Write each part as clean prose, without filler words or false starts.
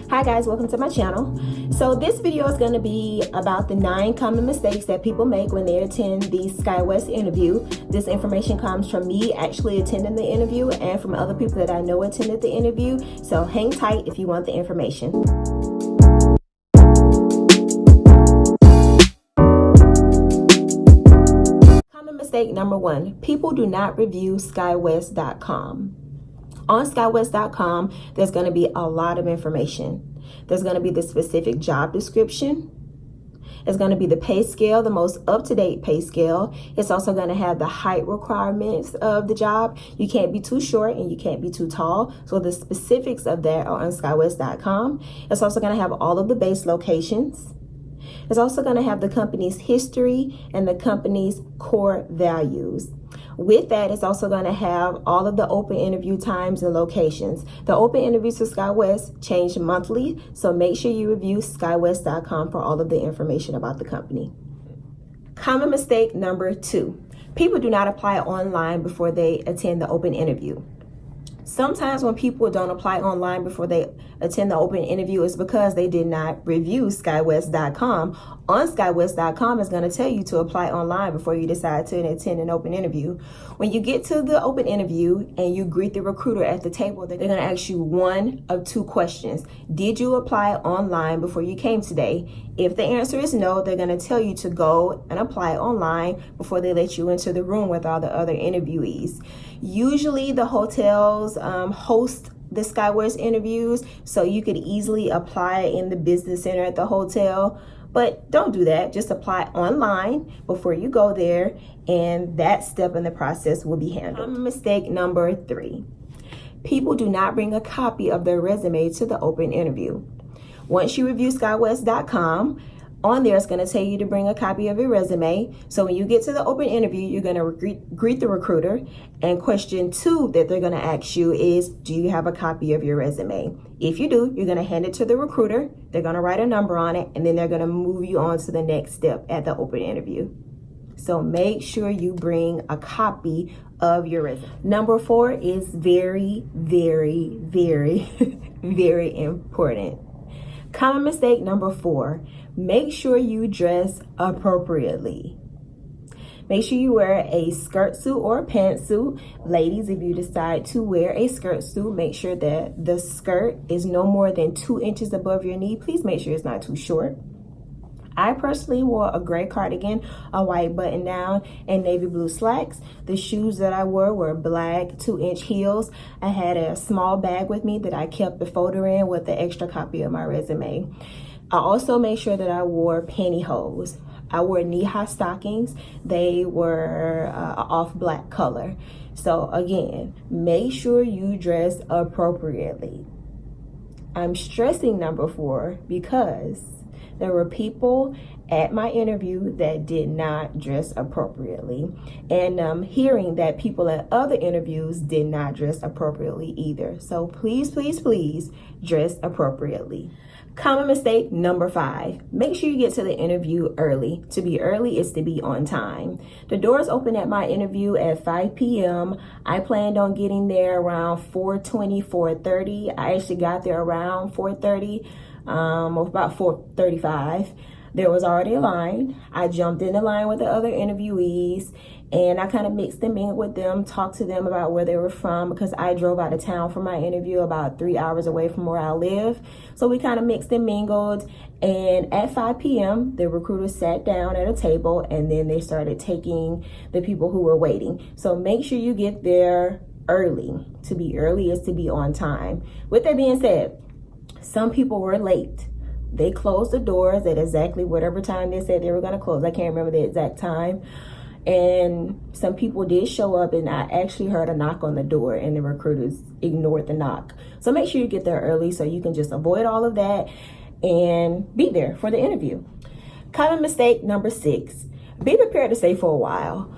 Hi guys, welcome to my channel. So this video is going to be about the 9 common mistakes that people make when they attend the SKYWEST interview. This information comes from me actually attending the interview and from other people that I know attended the interview. So hang tight if you want the information. Common mistake number 1, people do not review skywest.com. On skywest.com, there's going to be a lot of information. There's going to be the specific job description. It's going to be the pay scale, the most up-to-date pay scale. It's also going to have the height requirements of the job. You can't be too short and you can't be too tall. So the specifics of that are on skywest.com. It's also going to have all of the base locations. It's also going to have the company's history and the company's core values. With that, it's also going to have all of the open interview times and locations. The open interviews for SkyWest change monthly, so make sure you review skywest.com for all of the information about the company. Common mistake number 2, people do not apply online before they attend the open interview. Sometimes when people don't apply online before they attend the open interview, it's because they did not review skywest.com. On skywest.com, it's going to tell you to apply online before you decide to attend an open interview. When you get to the open interview and you greet the recruiter at the table, they're going to ask you one of 2 questions. Did you apply online before you came today? If the answer is no, they're going to tell you to go and apply online before they let you into the room with all the other interviewees. Usually the hotels host the SkyWest interviews, so you could easily apply in the business center at the hotel. But don't do that. Just apply online before you go there, and that step in the process will be handled. Mistake number 3. People do not bring a copy of their resume to the open interview. Once you review skywest.com, on there it's going to tell you to bring a copy of your resume. So when you get to the open interview, you're going to greet the recruiter, and question 2 that they're going to ask you is, do you have a copy of your resume? If you do, you're going to hand it to the recruiter. They're going to write a number on it, and then they're going to move you on to the next step at the open interview. So make sure you bring a copy of your resume. Number 4 is very, very, very, very important. Common mistake number 4, make sure you dress appropriately. Make sure you wear a skirt suit or a pantsuit. Ladies, if you decide to wear a skirt suit, make sure that the skirt is no more than 2 inches above your knee. Please make sure it's not too short. I personally wore a gray cardigan, a white button down, and navy blue slacks. The shoes that I wore were black 2-inch heels. I had a small bag with me that I kept the folder in with the extra copy of my resume. I also made sure that I wore pantyhose. I wore knee-high stockings. They were off black color. So again, make sure you dress appropriately. I'm stressing number 4 because there were people at my interview that did not dress appropriately. And hearing that people at other interviews did not dress appropriately either. So please, please, please dress appropriately. Common mistake number 5, make sure you get to the interview early. To be early is to be on time. The doors open at my interview at 5 p.m. I planned on getting there around 4:20, 4:30. I actually got there around 4:30, or about 4:35. There was already a line. I jumped in the line with the other interviewees, and I kind of mixed and mingled with them, talked to them about where they were from, because I drove out of town for my interview about 3 hours away from where I live. So we kind of mixed and mingled, and at 5 p.m., the recruiter sat down at a table, and then they started taking the people who were waiting. So make sure you get there early. To be early is to be on time. With that being said, some people were late. They closed the doors at exactly whatever time they said they were going to close. I can't remember the exact time. And some people did show up, and I actually heard a knock on the door, and the recruiters ignored the knock. So make sure you get there early so you can just avoid all of that and be there for the interview. Common mistake number 6, be prepared to stay for a while.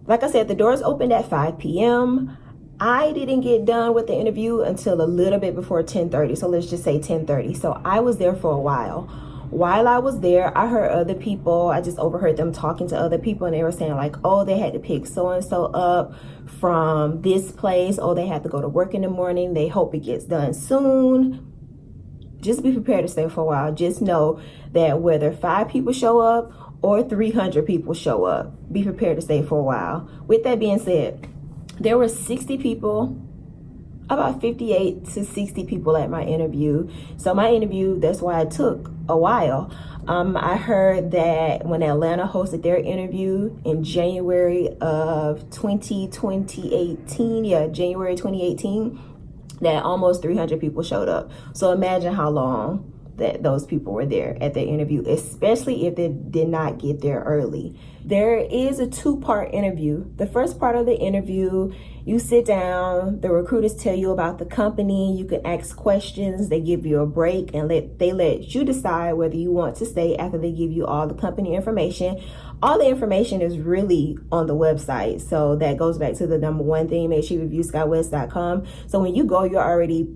Like I said, the doors opened at 5 p.m. I didn't get done with the interview until a little bit before 10:30. So let's just say 10:30. So I was there for a while. While I was there, I heard other people, I just overheard them talking to other people, and they were saying like, oh, they had to pick so-and-so up from this place. Oh, they had to go to work in the morning. They hope it gets done soon. just be prepared to stay for a while. Just know that whether 5 people show up or 300 people show up, be prepared to stay for a while. With that being said, there were 60 people, about 58 to 60 people at my interview. So my interview, that's why it took a while. I heard that when Atlanta hosted their interview in January 2018, that almost 300 people showed up. So imagine how long that those people were there at the interview, especially if they did not get there early. There is a 2-part interview. The first part of the interview, you sit down, the recruiters tell you about the company, you can ask questions, they give you a break, and they let you decide whether you want to stay after they give you all the company information. All the information is really on the website. So that goes back to the number one thing, make sure you review skywest.com. So when you go, you're already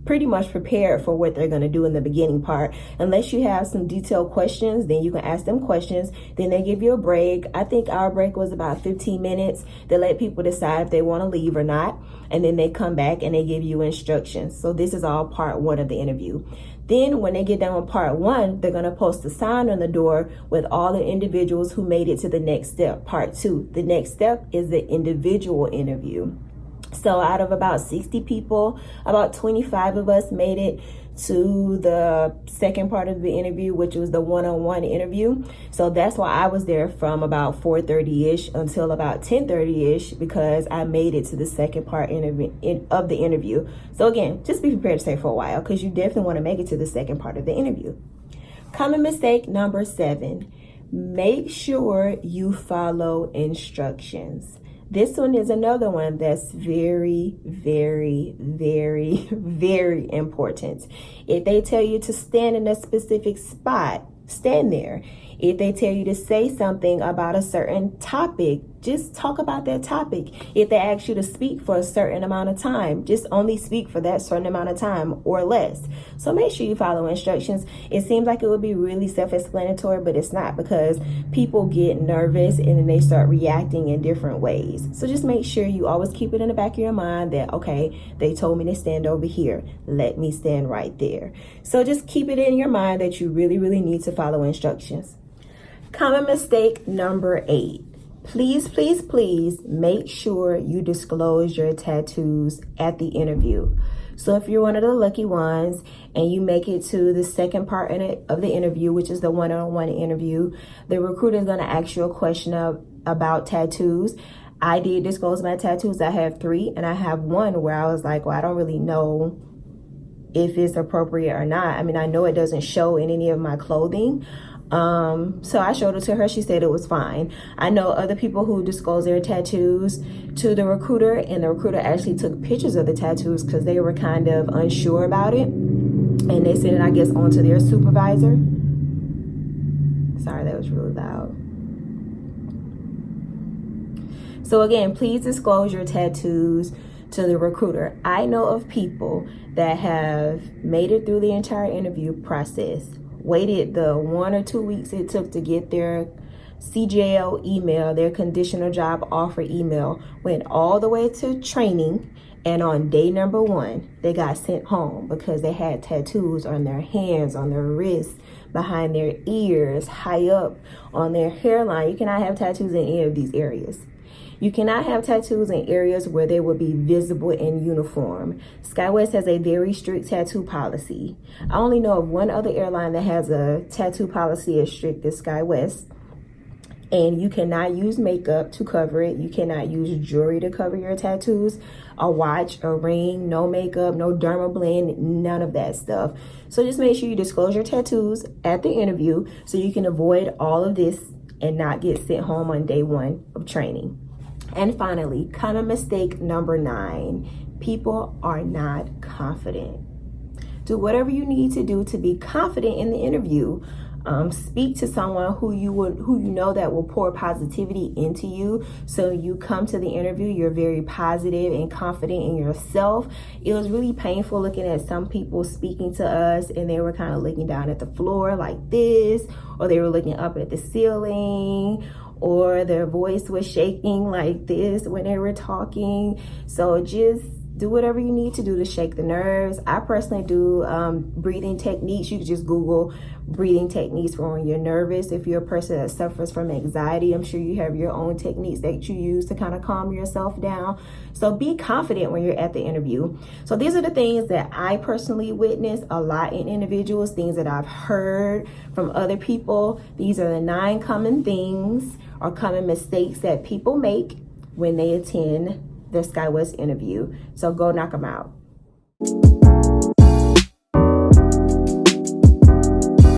pretty much prepared for what they're going to do in the beginning part. Unless you have some detailed questions, then you can ask them questions. Then they give you a break. I think our break was about 15 minutes. They let people decide if they want to leave or not. And then they come back and they give you instructions. So this is all part 1 of the interview. Then when they get done with part 1, they're going to post a sign on the door with all the individuals who made it to the next step, part 2. The next step is the individual interview. So out of about 60 people, about 25 of us made it to the second part of the interview, which was the one-on-one interview. So that's why I was there from about 4:30-ish until about 10:30-ish, because I made it to the second part of the interview. So again, just be prepared to stay for a while, because you definitely want to make it to the second part of the interview. Common mistake number 7, make sure you follow instructions. This one is another one that's very, very, very, very important. If they tell you to stand in a specific spot, stand there. If they tell you to say something about a certain topic, just talk about that topic. If they ask you to speak for a certain amount of time, just only speak for that certain amount of time or less. So make sure you follow instructions. It seems like it would be really self-explanatory, but it's not, because people get nervous and then they start reacting in different ways. So just make sure you always keep it in the back of your mind that, okay, they told me to stand over here. Let me stand right there. So just keep it in your mind that you really, really need to follow instructions. Common mistake number 8. Please, please, please make sure you disclose your tattoos at the interview. So if you're one of the lucky ones and you make it to the second part of the interview, which is the one-on-one interview, the recruiter is going to ask you a question about tattoos. I did disclose my tattoos. I have 3, and I have one where I was like, well, I don't really know if it's appropriate or not. I mean, I know it doesn't show in any of my clothing. So I showed it to her. She said it was fine. I know other people who disclosed their tattoos to the recruiter, and the recruiter actually took pictures of the tattoos because they were kind of unsure about it. And they sent it, I guess, on to their supervisor. Sorry, that was really loud. So again, please disclose your tattoos to the recruiter. I know of people that have made it through the entire interview process, waited the 1 or 2 weeks it took to get their CJO email, their conditional job offer email, went all the way to training, and on day number 1, they got sent home because they had tattoos on their hands, on their wrists, behind their ears, high up on their hairline. You cannot have tattoos in any of these areas. You cannot have tattoos in areas where they will be visible in uniform. SkyWest has a very strict tattoo policy. I only know of one other airline that has a tattoo policy as strict as SkyWest. And you cannot use makeup to cover it. You cannot use jewelry to cover your tattoos. A watch, a ring, no makeup, no dermablend, none of that stuff. So just make sure you disclose your tattoos at the interview so you can avoid all of this and not get sent home on day 1 of training. And finally, common mistake number 9, people are not confident. Do whatever you need to do to be confident in the interview. Speak to someone who you know that will pour positivity into you. So you come to the interview, you're very positive and confident in yourself. It was really painful looking at some people speaking to us, and they were kind of looking down at the floor like this, or they were looking up at the ceiling, or their voice was shaking like this when they were talking. So just do whatever you need to do to shake the nerves. I personally do breathing techniques. You can just Google breathing techniques for when you're nervous. If you're a person that suffers from anxiety, I'm sure you have your own techniques that you use to kind of calm yourself down. So be confident when you're at the interview. So these are the things that I personally witness a lot in individuals, things that I've heard from other people. These are the 9 common things or common mistakes that people make when they attend the SkyWest interview. So go knock them out.